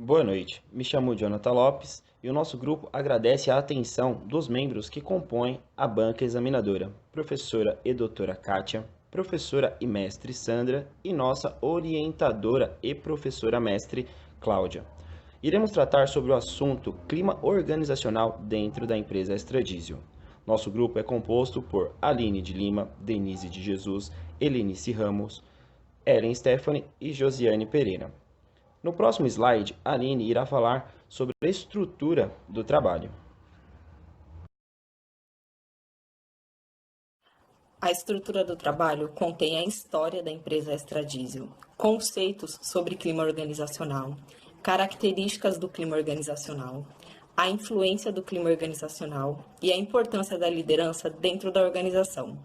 Boa noite, me chamo Jonathan Lopes e o nosso grupo agradece a atenção dos membros que compõem a banca examinadora, professora e doutora Kátia, professora e mestre Sandra e nossa orientadora e professora mestre Cláudia. Iremos tratar sobre o assunto clima organizacional dentro da empresa Extradísio. Nosso grupo é composto por Aline de Lima, Denise de Jesus, Helenice Ramos, Ellen Stephanie e Josiane Pereira. No próximo slide, a Aline irá falar sobre a estrutura do trabalho. A estrutura do trabalho contém a história da empresa Extradiesel, conceitos sobre clima organizacional, características do clima organizacional, a influência do clima organizacional e a importância da liderança dentro da organização.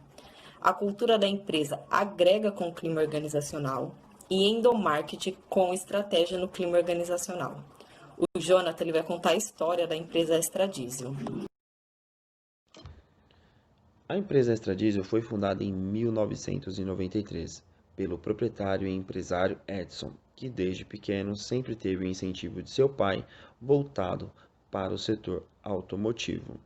A cultura da empresa agrega com o clima organizacional e endomarketing com estratégia no clima organizacional. O Jonathan ele vai contar a história da empresa Extradiesel. A empresa Extradiesel foi fundada em 1993 pelo proprietário e empresário Edson, que desde pequeno sempre teve o incentivo de seu pai voltado para o setor automotivo.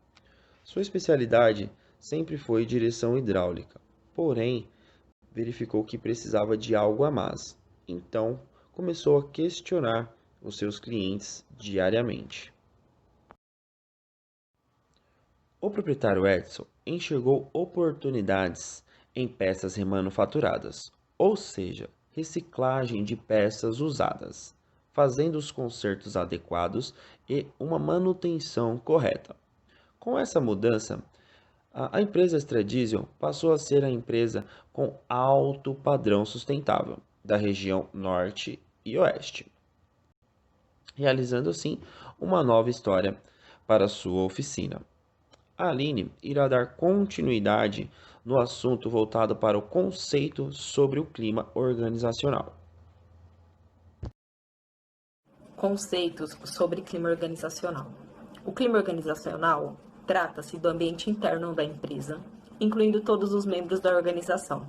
Sua especialidade sempre foi direção hidráulica, porém verificou que precisava de algo a mais. Então, começou a questionar os seus clientes diariamente. O proprietário Edson enxergou oportunidades em peças remanufaturadas, ou seja, reciclagem de peças usadas, fazendo os consertos adequados e uma manutenção correta. Com essa mudança, a empresa Extradiesel passou a ser a empresa com alto padrão sustentável da região Norte e Oeste, realizando assim uma nova história para sua oficina. A Aline irá dar continuidade no assunto voltado para o conceito sobre o clima organizacional. Conceitos sobre clima organizacional. O clima organizacional trata-se do ambiente interno da empresa, incluindo todos os membros da organização.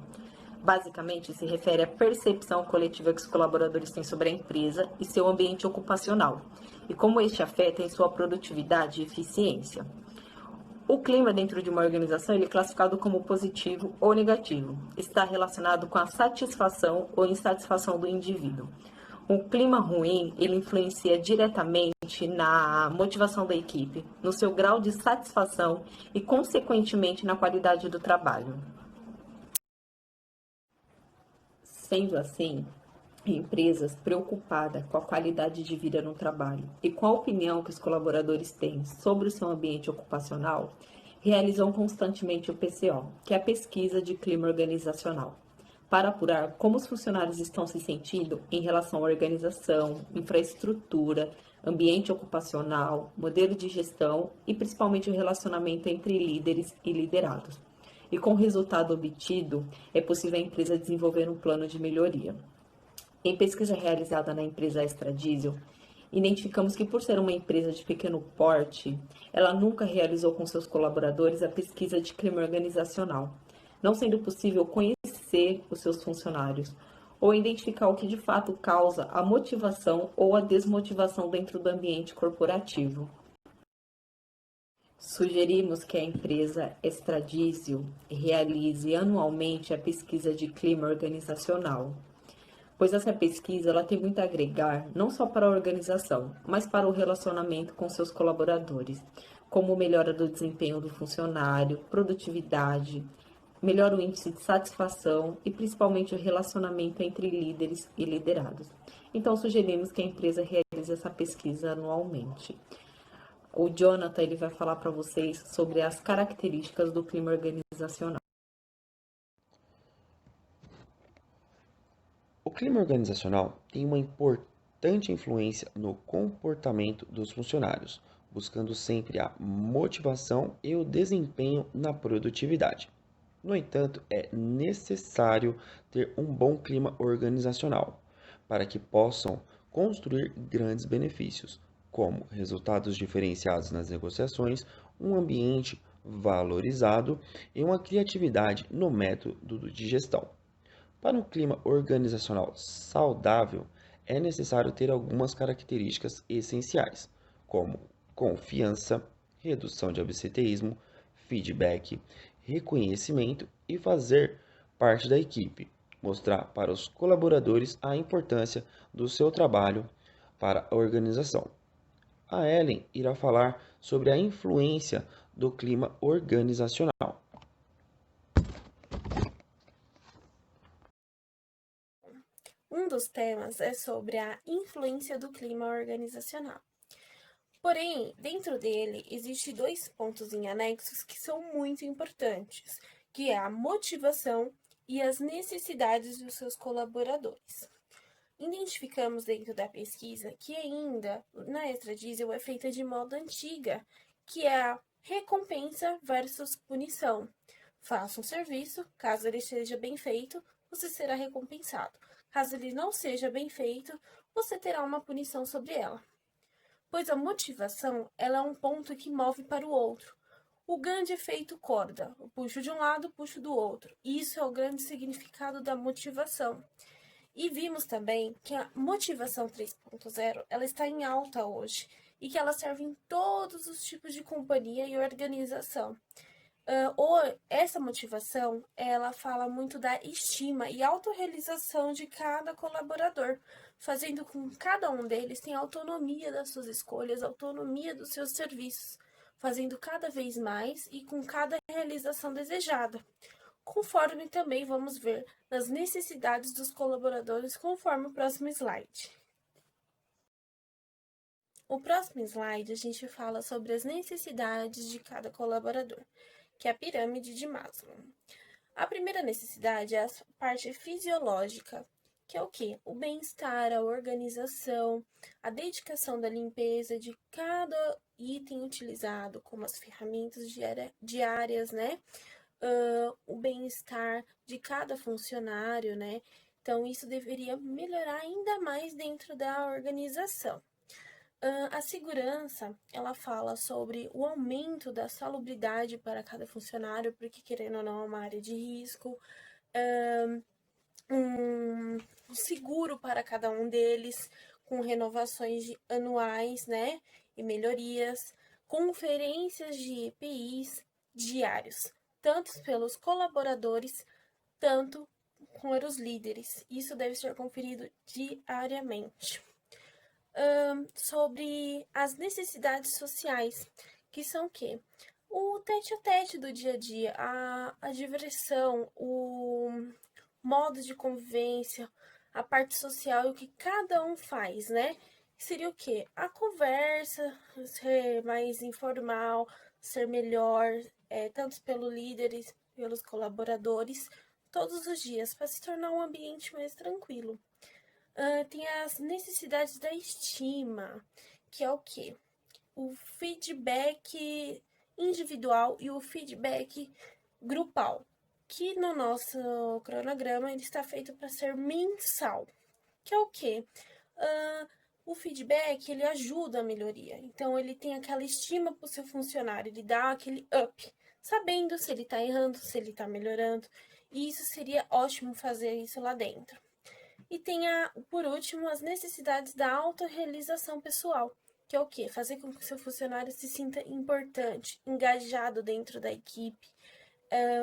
Basicamente, se refere à percepção coletiva que os colaboradores têm sobre a empresa e seu ambiente ocupacional, e como este afeta em sua produtividade e eficiência. O clima dentro de uma organização ele é classificado como positivo ou negativo. Está relacionado com a satisfação ou insatisfação do indivíduo. Um clima ruim, ele influencia diretamente na motivação da equipe, no seu grau de satisfação e, consequentemente, na qualidade do trabalho. Sendo assim, empresas preocupadas com a qualidade de vida no trabalho e com a opinião que os colaboradores têm sobre o seu ambiente ocupacional, realizam constantemente o PCO, que é a pesquisa de clima organizacional, para apurar como os funcionários estão se sentindo em relação à organização, infraestrutura, ambiente ocupacional, modelo de gestão e principalmente o relacionamento entre líderes e liderados. E com o resultado obtido, é possível a empresa desenvolver um plano de melhoria. Em pesquisa realizada na empresa Extradiesel, identificamos que, por ser uma empresa de pequeno porte, ela nunca realizou com seus colaboradores a pesquisa de clima organizacional, não sendo possível conhecer os seus funcionários ou identificar o que de fato causa a motivação ou a desmotivação dentro do ambiente corporativo. Sugerimos que a empresa Extradiesel realize anualmente a pesquisa de clima organizacional, pois essa pesquisa ela tem muito a agregar, não só para a organização, mas para o relacionamento com seus colaboradores, como melhora do desempenho do funcionário, produtividade, melhora o índice de satisfação e principalmente o relacionamento entre líderes e liderados. Então, sugerimos que a empresa realize essa pesquisa anualmente. O Jonathan ele vai falar para vocês sobre as características do clima organizacional. O clima organizacional tem uma importante influência no comportamento dos funcionários, buscando sempre a motivação e o desempenho na produtividade. No entanto, é necessário ter um bom clima organizacional para que possam construir grandes benefícios, como resultados diferenciados nas negociações, um ambiente valorizado e uma criatividade no método de gestão. Para um clima organizacional saudável, é necessário ter algumas características essenciais, como confiança, redução de absenteísmo, feedback, reconhecimento e fazer parte da equipe. Mostrar para os colaboradores a importância do seu trabalho para a organização. A Ellen irá falar sobre a influência do clima organizacional. Um dos temas é sobre a influência do clima organizacional. Porém, dentro dele, existem dois pontos em anexos que são muito importantes, que é a motivação e as necessidades dos seus colaboradores. Identificamos dentro da pesquisa que ainda na extradiesel é feita de modo antiga, que é a recompensa versus punição. Faça um serviço, caso ele seja bem feito, você será recompensado. Caso ele não seja bem feito, você terá uma punição sobre ela. Pois a motivação, ela é um ponto que move para o outro. O grande efeito corda, eu puxo de um lado, puxo do outro. Isso é o grande significado da motivação. E vimos também que a motivação 3.0, ela está em alta hoje e que ela serve em todos os tipos de companhia e organização. Essa motivação, ela fala muito da estima e autorrealização de cada colaborador, fazendo com que cada um deles tenha autonomia das suas escolhas, autonomia dos seus serviços, fazendo cada vez mais e com cada realização desejada, conforme também vamos ver nas necessidades dos colaboradores conforme o próximo slide. O próximo slide a gente fala sobre as necessidades de cada colaborador, que é a pirâmide de Maslow. A primeira necessidade é a parte fisiológica, que é o quê? O bem-estar, a organização, a dedicação da limpeza de cada item utilizado, como as ferramentas diárias, né? O bem-estar de cada funcionário, né? Então, isso deveria melhorar ainda mais dentro da organização. A segurança, ela fala sobre o aumento da salubridade para cada funcionário, porque querendo ou não é uma área de risco, um seguro para cada um deles, com renovações anuais, né, e melhorias, conferências de EPIs diários, tanto pelos colaboradores, tanto com os líderes. Isso deve ser conferido diariamente. Sobre as necessidades sociais, que são o quê? O tete-a-tete do dia a dia, a diversão, o modo de convivência, a parte social e o que cada um faz, né? Seria o quê? A conversa ser mais informal, ser melhor, tanto pelos líderes, pelos colaboradores, todos os dias, para se tornar um ambiente mais tranquilo. Tem as necessidades da estima, que é o quê? O feedback individual e o feedback grupal, que no nosso cronograma ele está feito para ser mensal, que é o quê? O feedback, ele ajuda a melhoria, então ele tem aquela estima para o seu funcionário, ele dá aquele up, sabendo se ele está errando, se ele está melhorando, e isso seria ótimo fazer isso lá dentro. E tem, por último, as necessidades da autorrealização pessoal, que é o quê? Fazer com que o seu funcionário se sinta importante, engajado dentro da equipe,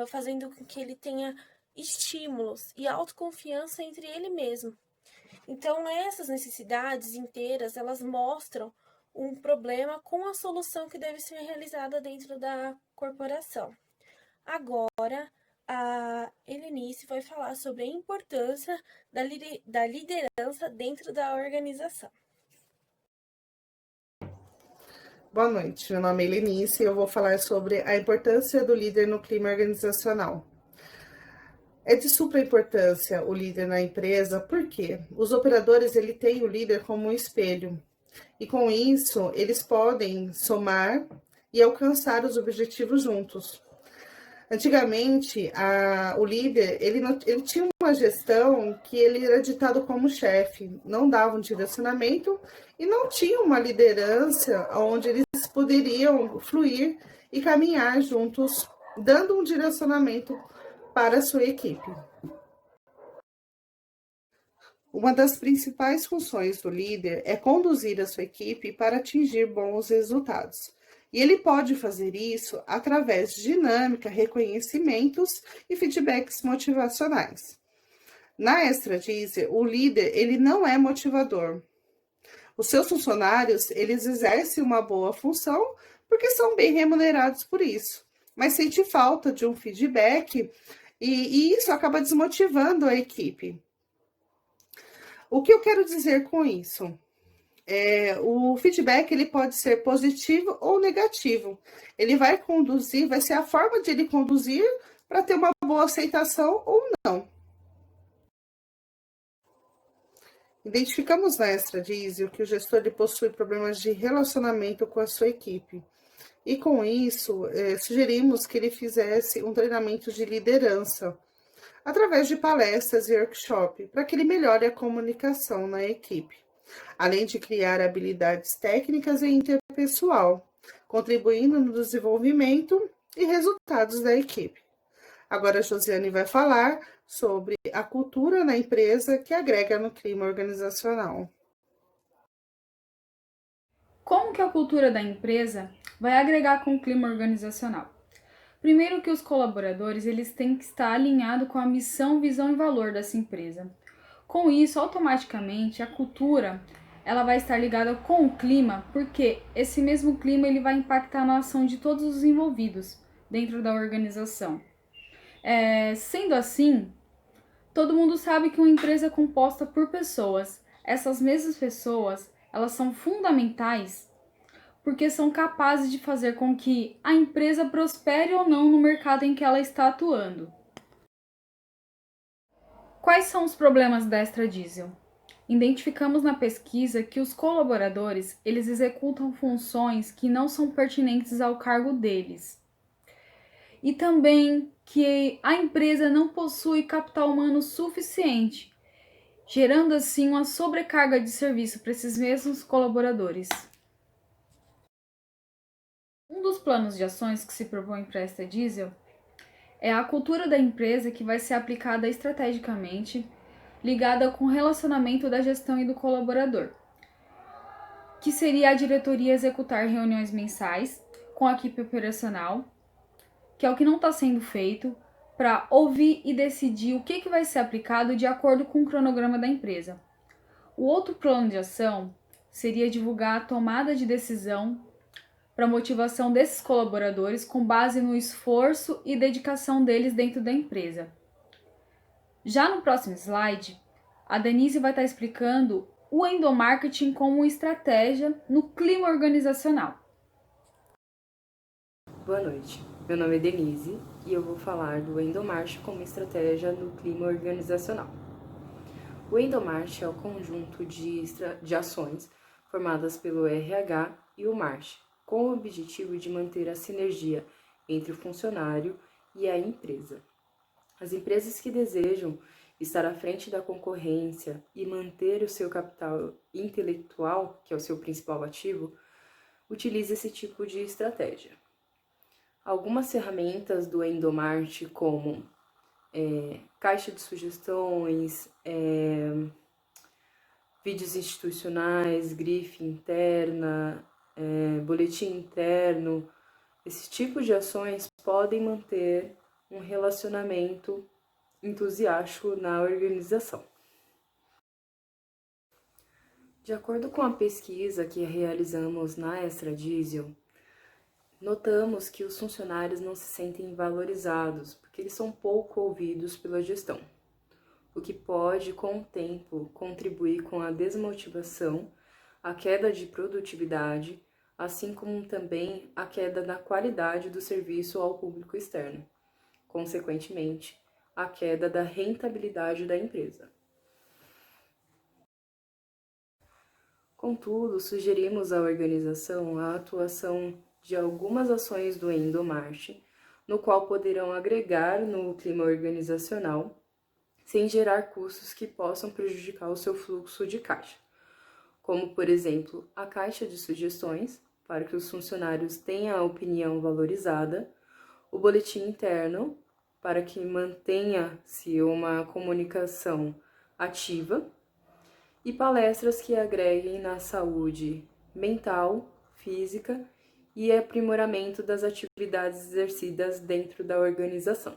fazendo com que ele tenha estímulos e autoconfiança entre ele mesmo. Então, essas necessidades inteiras, elas mostram um problema com a solução que deve ser realizada dentro da corporação. Agora, a Helenice vai falar sobre a importância da liderança dentro da organização. Boa noite, meu nome é Helenice e eu vou falar sobre a importância do líder no clima organizacional. É de supra importância o líder na empresa, porque os operadores têm o líder como um espelho. E com isso, eles podem somar e alcançar os objetivos juntos. Antigamente, o líder, ele tinha uma gestão que ele era ditado como chefe, não dava um direcionamento e não tinha uma liderança onde eles poderiam fluir e caminhar juntos, dando um direcionamento para a sua equipe. Uma das principais funções do líder é conduzir a sua equipe para atingir bons resultados. E ele pode fazer isso através de dinâmica, reconhecimentos e feedbacks motivacionais. Na Extradizer, o líder ele não é motivador. Os seus funcionários eles exercem uma boa função porque são bem remunerados por isso, mas sente falta de um feedback e isso acaba desmotivando a equipe. O que eu quero dizer com isso? O feedback ele pode ser positivo ou negativo. Ele vai conduzir, vai ser a forma de ele conduzir para ter uma boa aceitação ou não. Identificamos na Extradizer que o gestor ele possui problemas de relacionamento com a sua equipe. E com isso, sugerimos que ele fizesse um treinamento de liderança, através de palestras e workshops, para que ele melhore a comunicação na equipe, além de criar habilidades técnicas e interpessoal, contribuindo no desenvolvimento e resultados da equipe. Agora a Josiane vai falar sobre a cultura na empresa que agrega no clima organizacional. Como que a cultura da empresa vai agregar com o clima organizacional? Primeiro que os colaboradores eles têm que estar alinhados com a missão, visão e valor dessa empresa. Com isso, automaticamente, a cultura ela vai estar ligada com o clima, porque esse mesmo clima ele vai impactar na ação de todos os envolvidos dentro da organização. Sendo assim, todo mundo sabe que uma empresa é composta por pessoas. Essas mesmas pessoas, elas são fundamentais porque são capazes de fazer com que a empresa prospere ou não no mercado em que ela está atuando. Quais são os problemas da Extradizel? Identificamos na pesquisa que os colaboradores eles executam funções que não são pertinentes ao cargo deles. E também que a empresa não possui capital humano suficiente, gerando assim uma sobrecarga de serviço para esses mesmos colaboradores. Um dos planos de ações que se propõe para a Extradizel é a cultura da empresa que vai ser aplicada estrategicamente, ligada com o relacionamento da gestão e do colaborador, que seria a diretoria executar reuniões mensais com a equipe operacional, que é o que não está sendo feito, para ouvir e decidir o que vai ser aplicado de acordo com o cronograma da empresa. O outro plano de ação seria divulgar a tomada de decisão para a motivação desses colaboradores com base no esforço e dedicação deles dentro da empresa. Já no próximo slide, a Denise vai estar explicando o endomarketing como estratégia no clima organizacional. Boa noite, meu nome é Denise e eu vou falar do endomarketing como estratégia no clima organizacional. O endomarketing é o conjunto de ações formadas pelo RH e o marketing, com o objetivo de manter a sinergia entre o funcionário e a empresa. As empresas que desejam estar à frente da concorrência e manter o seu capital intelectual, que é o seu principal ativo, utilizam esse tipo de estratégia. Algumas ferramentas do endomarketing, como caixa de sugestões, vídeos institucionais, grife interna, boletim interno, esse tipo de ações podem manter um relacionamento entusiástico na organização. De acordo com a pesquisa que realizamos na Extradizel, notamos que os funcionários não se sentem valorizados porque eles são pouco ouvidos pela gestão, o que pode, com o tempo, contribuir com a desmotivação, a queda de produtividade, assim como também a queda da qualidade do serviço ao público externo, consequentemente, a queda da rentabilidade da empresa. Contudo, sugerimos à organização a atuação de algumas ações do endomarketing, no qual poderão agregar no clima organizacional, sem gerar custos que possam prejudicar o seu fluxo de caixa, como, por exemplo, a caixa de sugestões, para que os funcionários tenham a opinião valorizada, o boletim interno, para que mantenha-se uma comunicação ativa, e palestras que agreguem na saúde mental, física e aprimoramento das atividades exercidas dentro da organização.